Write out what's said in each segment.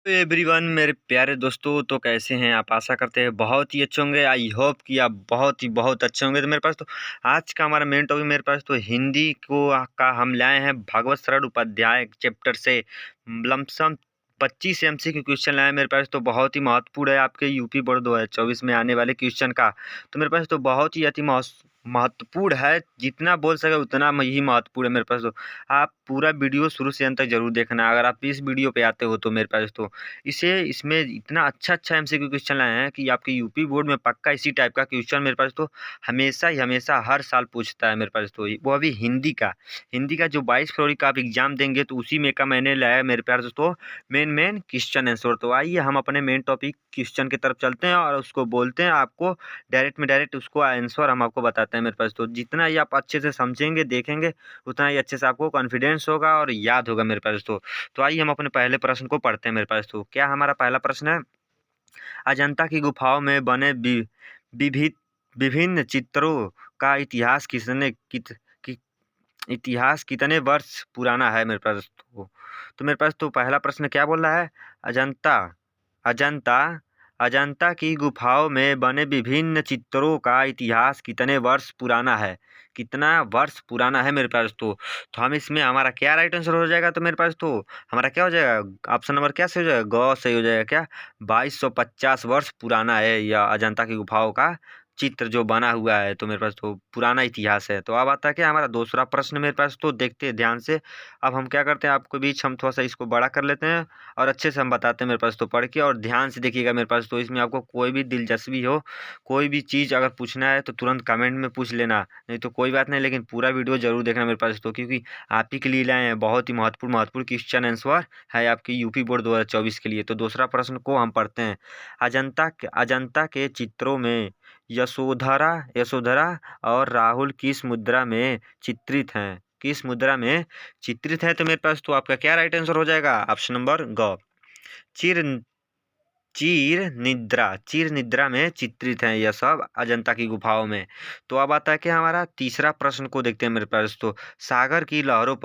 Everyone मेरे प्यारे दोस्तों, तो कैसे हैं आप? आशा करते हैं बहुत ही अच्छे होंगे। आई होप कि आप बहुत अच्छे होंगे। तो मेरे पास तो आज का हमारा मेन टॉपिक मेरे पास तो हिंदी का हम लाए हैं भागवत शरण उपाध्याय चैप्टर से लमसम 25 MCQ क्वेश्चन लाए हैं मेरे पास। तो बहुत ही महत्वपूर्ण है आपके यूपी बोर्ड 2024 में आने वाले क्वेश्चन का। तो मेरे पास तो बहुत ही अति महत्वपूर्ण है, जितना बोल सके उतना ही महत्वपूर्ण है मेरे पास। तो आप पूरा वीडियो शुरू से अंत तक जरूर देखना। अगर आप इस वीडियो पे आते हो तो मेरे पास तो इसमें इतना अच्छा MCQ क्वेश्चन लाए हैं कि आपके यूपी बोर्ड में पक्का इसी टाइप का क्वेश्चन मेरे पास तो हमेशा हर साल पूछता है मेरे पास। तो वो अभी हिंदी का जो 22 फरवरी का आप एग्जाम देंगे तो उसी में का मैंने लाया मेरे पास तो मेन क्वेश्चन आंसर। तो आइए हम अपने मेन टॉपिक क्वेश्चन की तरफ चलते हैं और उसको बोलते हैं। आपको डायरेक्ट उसको आंसर हम आपको बताते हैं मेरे पास। तो जितना ही आप अच्छे से समझेंगे देखेंगे उतना ही अच्छे से आपको कॉन्फिडेंस होगा और याद होगा मेरे पास। तो आइए हम अपने पहले प्रश्न को पढ़ते हैं मेरे पास। तो क्या हमारा पहला प्रश्न है, अजंता की गुफाओं में बने विभिन्न विभिन्न चित्रों का इतिहास कितने वर्ष पुराना है मेरे पास। तो मेरे पास तो पहला प्रश्न क्या बोल रहा है, अजंता अजंता अजंता की गुफाओं में बने विभिन्न चित्रों का इतिहास कितने वर्ष पुराना है, कितना वर्ष पुराना है मेरे पास। तो हम इसमें हमारा क्या राइट आंसर हो जाएगा। तो मेरे पास तो हमारा क्या हो जाएगा, ऑप्शन नंबर क्या सही हो जाएगा, ग सही हो जाएगा। क्या 2250 वर्ष पुराना है यह अजंता की गुफाओं का चित्र जो बना हुआ है। तो मेरे पास तो पुराना इतिहास है। तो अब आता है क्या हमारा दूसरा प्रश्न मेरे पास। तो देखते हैं ध्यान से। अब हम क्या करते हैं, आपको बीच हम थोड़ा सा इसको बड़ा कर लेते हैं और अच्छे से हम बताते हैं मेरे पास। तो पढ़ के और ध्यान से देखिएगा मेरे पास। तो इसमें आपको कोई भी दिलचस्पी हो, कोई भी चीज़ अगर पूछना है तो तुरंत कमेंट में पूछ लेना, नहीं तो कोई बात नहीं, लेकिन पूरा वीडियो जरूर देखना मेरे पास। तो क्योंकि आप ही के लिए लाए हैं बहुत ही महत्वपूर्ण क्वेश्चन आंसर है आपके यूपी बोर्ड 2024 के लिए। तो दूसरा प्रश्न को हम पढ़ते हैं। अजंता के चित्रों में यशोधरा और राहुल किस मुद्रा में चित्रित हैं, किस मुद्रा में चित्रित है। तो मेरे पास तो आपका क्या राइट आंसर हो जाएगा, ऑप्शन नंबर ग, चिर चीर निद्रा में चित्रित हैं यह सब अजंता की गुफाओं में। तो अब आता है कि हमारा तीसरा प्रश्न को देखते हैं मेरे पास। तो सागर की लहरों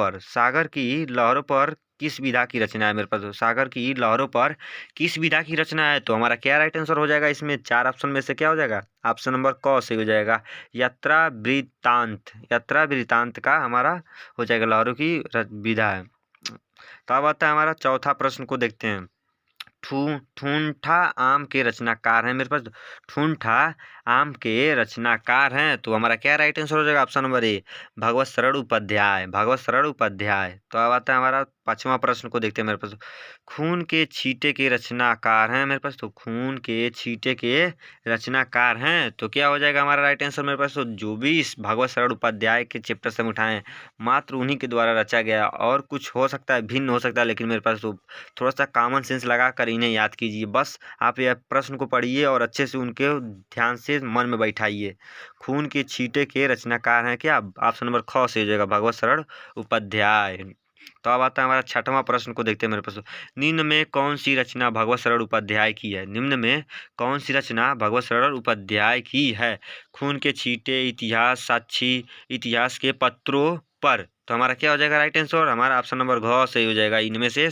पर किस विधा की रचना है मेरे पास। तो सागर की लहरों पर किस विधा की रचना है। तो हमारा क्या राइट आंसर हो जाएगा, इसमें चार ऑप्शन में से क्या हो जाएगा, ऑप्शन नंबर क से हो जाएगा, यात्रा वृत्तांत का हमारा हो जाएगा लहरों की विधा है। तो अब आता है हमारा चौथा प्रश्न को देखते हैं। ठूंठा आम के रचनाकार हैं मेरे पास। ठूंठा आम के रचनाकार हैं। तो हमारा क्या राइट आंसर हो जाएगा, ऑप्शन नंबर ए, भगवत शरण उपाध्याय। तो अब आता है हमारा पांचवा प्रश्न को देखते हैं मेरे पास। खून के छींटे के रचनाकार हैं मेरे पास। तो खून के छींटे के रचनाकार हैं। तो क्या हो जाएगा हमारा राइट आंसर मेरे पास। तो जो भी इस भगवत शरण उपाध्याय के चैप्टर से हम उठाएं मात्र उन्हीं के द्वारा रचा गया, और कुछ हो सकता है भिन्न हो सकता है, लेकिन मेरे पास तो थोड़ा सा कॉमन सेंस लगा कर इन्हें याद कीजिए। बस आप यह प्रश्न को पढ़िए और अच्छे से उनके ध्यान से मन में बैठाइए। खून के छींटे के रचनाकार हैं क्या, ऑप्शन नंबर ख से हो जाएगा, भगवत शरण उपाध्याय। तो अब आता है हमारा छठवां प्रश्न को देखते हैं मेरे पास। निम्न में कौन सी रचना भगवत शरण उपाध्याय की है, निम्न में कौन सी रचना भगवत शरण उपाध्याय की है। खून के छींटे, इतिहास साक्षी, इतिहास के पत्रों पर। तो हमारा क्या हो जाएगा राइट आंसर, हमारा ऑप्शन नंबर घ सही हो जाएगा, इनमें से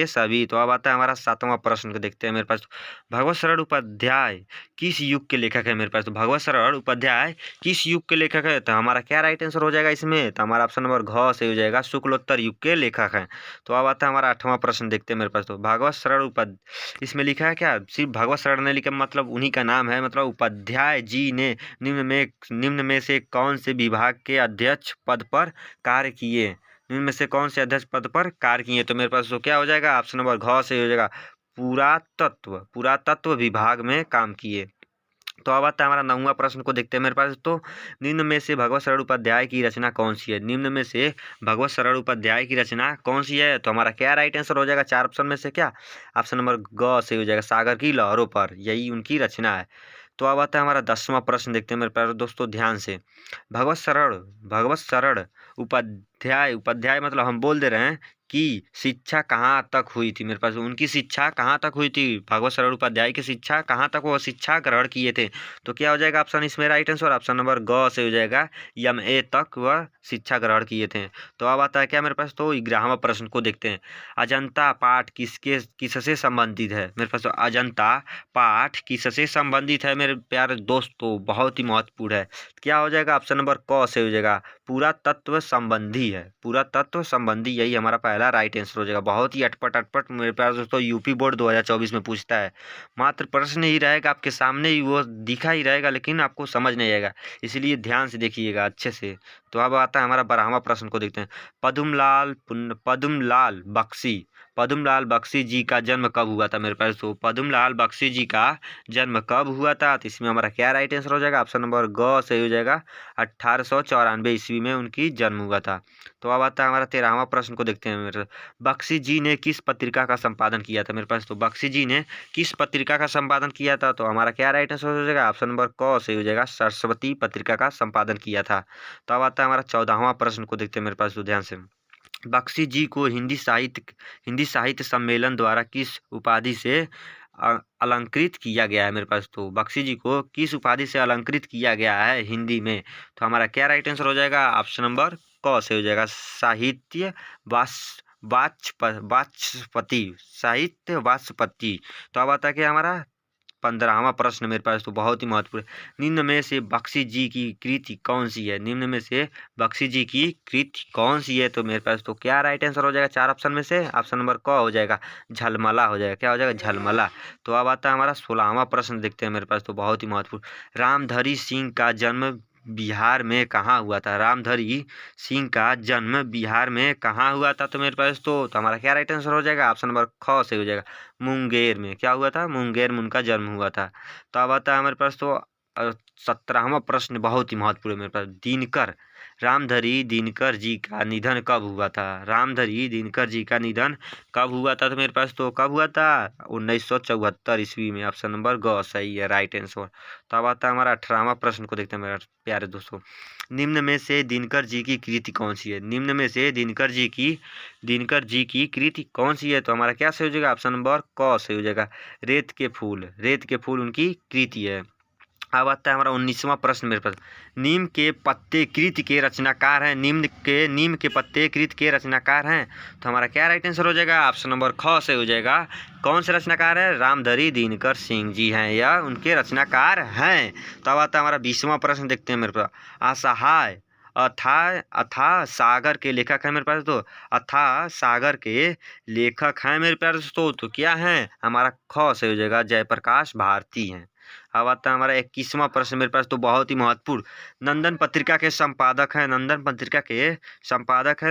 सभी। तो अब आता है हमारा सातवां प्रश्न को देखते हैं मेरे पास। भगवत शरण उपाध्याय किस युग के लेखक है मेरे पास। तो भगवत शरण उपाध्याय किस युग के लेखक है। तो हमारा क्या राइट आंसर हो जाएगा इसमें, तो हमारा ऑप्शन नंबर घ सही हो जाएगा, शुक्लोत्तर युग के लेखक हैं। तो अब आता है हमारा आठवां प्रश्न देखते हैं मेरे पास। तो भगवत शरण इसमें लिखा है क्या, सिर्फ भगवत शरण ने लिखा, मतलब उन्हीं का नाम है, मतलब उपाध्याय जी ने निम्न में से कौन से विभाग के अध्यक्ष पद पर कार्य किए, इनमें से कौन से अध्यक्ष पद पर कार्य किए। तो मेरे पास तो क्या हो जाएगा, ऑप्शन नंबर घ से हो जाएगा, पुरातत्व विभाग में काम किए। तो अब आता है हमारा नौवां प्रश्न को देखते हैं मेरे पास। तो निम्न में से भगवत शरण उपाध्याय की रचना कौन सी है, निम्न में से भगवत शरण उपाध्याय की रचना कौन सी है। तो हमारा क्या राइट आंसर हो जाएगा, चार ऑप्शन में से क्या, ऑप्शन नंबर ग से हो जाएगा, सागर की लहरों पर, यही उनकी रचना है। तो अब आता है हमारा 10वां प्रश्न देखते हैं मेरे प्यारे दोस्तों ध्यान से। भगवत शरण उपाध्याय मतलब हम बोल दे रहे हैं की शिक्षा कहाँ तक हुई थी? मेरे पास उनकी शिक्षा कहाँ तक हुई थी? भगवत सरल उपाध्याय की शिक्षा कहाँ तक वो शिक्षा ग्रहण किए थे? तो क्या हो जाएगा ऑप्शन इसमें राइट आंसर? ऑप्शन नंबर ग से हो जाएगा, MA तक वह शिक्षा ग्रहण किए थे। तो अब आता है क्या मेरे पास, तो 11वां प्रश्न को देखते हैं। अजंता पाठ किससे संबंधित है? मेरे पास तो अजंता पाठ किससे संबंधित है मेरे प्यारे दोस्तों? बहुत ही महत्वपूर्ण है। क्या हो जाएगा? ऑप्शन नंबर क से हो जाएगा, पुरातत्व संबंधी है। पुरातत्व संबंधी, यही हमारा पहला राइट आंसर हो जाएगा। बहुत ही अटपट मेरे पास दोस्तों यूपी बोर्ड 2024 में पूछता है। मात्र प्रश्न ही रहेगा आपके सामने ही, वो दिखा ही रहेगा लेकिन आपको समझ नहीं आएगा, इसलिए ध्यान से देखिएगा अच्छे से। तो अब आता है हमारा 12वां प्रश्न को देखते हैं। पद्मलाल बख्शी जी का जन्म कब हुआ था? मेरे पास तो पद्मलाल बख्शी जी का जन्म कब हुआ था? तो इसमें हमारा क्या राइट आंसर हो जाएगा? ऑप्शन नंबर ग से हो जाएगा, 1894 ईस्वी में उनकी जन्म हुआ था। तो अब आता है हमारा 13वां प्रश्न को देखते हैं। मेरे बख्शी जी ने किस पत्रिका का संपादन किया था? मेरे पास तो बख्शी जी ने किस पत्रिका का संपादन किया था? तो हमारा क्या राइट आंसर हो जाएगा? ऑप्शन नंबर क से हो जाएगा, सरस्वती पत्रिका का संपादन किया था। तो अब आता है हमारा 14वां प्रश्न को देखते हैं मेरे पास तो ध्यान से। बख्शी जी को हिंदी साहित्य सम्मेलन द्वारा किस उपाधि से अलंकृत किया गया है? मेरे पास तो बख्शी जी को किस उपाधि से अलंकृत किया गया है हिंदी में? तो हमारा क्या राइट आंसर हो जाएगा? ऑप्शन नंबर क से हो जाएगा, साहित्य वाचस्पति, साहित्य वाचस्पति। तो अब आता है कि हमारा 15वां प्रश्न मेरे पास तो बहुत ही महत्वपूर्ण है। निम्न में से बख्शी जी की कृति कौन सी है? निम्न में से बख्शी जी की कृति कौन सी है? तो मेरे पास तो क्या राइट आंसर हो जाएगा? 4 ऑप्शन में से ऑप्शन नंबर क हो जाएगा, झलमला हो जाएगा। क्या हो जाएगा? झलमला। तो अब आता है हमारा 16वां प्रश्न देखते हैं मेरे पास तो बहुत ही महत्वपूर्ण। रामधरी सिंह का जन्म बिहार में कहाँ हुआ था? रामधरी सिंह का जन्म बिहार में कहाँ हुआ था? तो मेरे पास तो हमारा क्या राइट आंसर हो जाएगा? ऑप्शन नंबर ख से हो जाएगा, मुंगेर में। क्या हुआ था? मुंगेर में उनका जन्म हुआ था। तो अब आता है हमारे पास तो 17वां प्रश्न बहुत ही महत्वपूर्ण है मेरे पास। रामधरी दिनकर जी का निधन कब हुआ था? रामधरी दिनकर जी का निधन कब हुआ था? तो मेरे पास तो कब हुआ था? 1974 ईस्वी में। ऑप्शन नंबर ग सही है, राइट आंसर। तो अब आता है हमारा 18वां प्रश्न को देखते हैं मेरे प्यारे दोस्तों। निम्न में से दिनकर जी की कृति कौन सी है? निम्न में से दिनकर जी की कृति कौन सी है? तो हमारा क्या से हो जाएगा? ऑप्शन नंबर क से हो जाएगा, रेत के फूल उनकी कृति है। अब आता है हमारा 19वां प्रश्न मेरे पास। नीम के पत्ते कृति के रचनाकार हैं। नीम के पत्ते कृति के रचनाकार हैं। तो हमारा क्या राइट आंसर हो जाएगा? ऑप्शन नंबर ख से हो जाएगा। कौन से रचनाकार है? रामधरी दिनकर सिंह जी हैं, या उनके रचनाकार हैं। तो अब आता है हमारा 20वां प्रश्न देखते हैं मेरे पास। असहाय अथाह सागर के लेखक है मेरे पास तो। अथाह सागर के लेखक हैं मेरे पास दोस्तों। तो क्या है? हमारा ख से हो जाएगा, जयप्रकाश भारती हैं। अब आता है हमारा 21वां प्रश्न मेरे पास तो बहुत ही महत्वपूर्ण। नंदन पत्रिका के संपादक है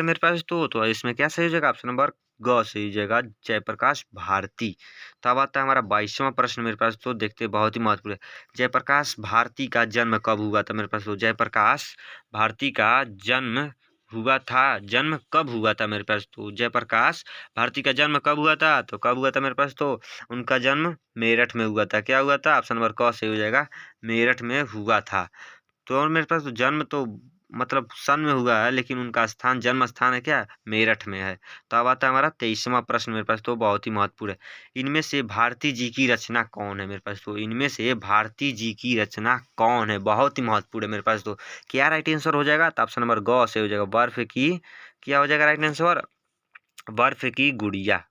मेरे पास तो इसमें क्या सही हो जाएगा? ऑप्शन नंबर ग सही हो जाएगा, जयप्रकाश भारती। तो अब आता है हमारा 22वां प्रश्न मेरे पास तो देखते हैं, बहुत ही महत्वपूर्ण है। जयप्रकाश भारती का जन्म कब हुआ था? मेरे पास तो जयप्रकाश भारती का जन्म कब हुआ था? मेरे पास तो जयप्रकाश भारती का जन्म कब हुआ था? तो कब हुआ था मेरे पास तो उनका जन्म मेरठ में हुआ था। क्या हुआ था? ऑप्शन नंबर क से हो जाएगा, मेरठ में हुआ था। तो और मेरे पास तो जन्म तो मतलब सन में हुआ है, लेकिन उनका जन्म स्थान है क्या? मेरठ में है। तो अब आता है हमारा 23वां प्रश्न मेरे पास तो बहुत ही महत्वपूर्ण है। इनमें से भारती जी की रचना कौन है? मेरे पास तो इनमें से भारती जी की रचना कौन है? बहुत ही महत्वपूर्ण है मेरे पास तो। क्या राइट आंसर हो जाएगा? तो ऑप्शन नंबर ग से हो जाएगा, बर्फ की, क्या हो जाएगा राइट आंसर? बर्फ की गुड़िया,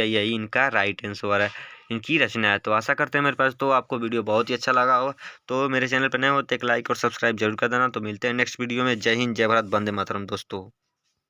यही इनका राइट आंसर है, इनकी रचना है। तो आशा करते हैं मेरे पास तो आपको वीडियो बहुत ही अच्छा लगा हो। तो मेरे चैनल पर नए हो तो एक लाइक और सब्सक्राइब जरूर कर देना। तो मिलते हैं नेक्स्ट वीडियो में। जय हिंद, जय भारत, वंदे मातरम दोस्तों।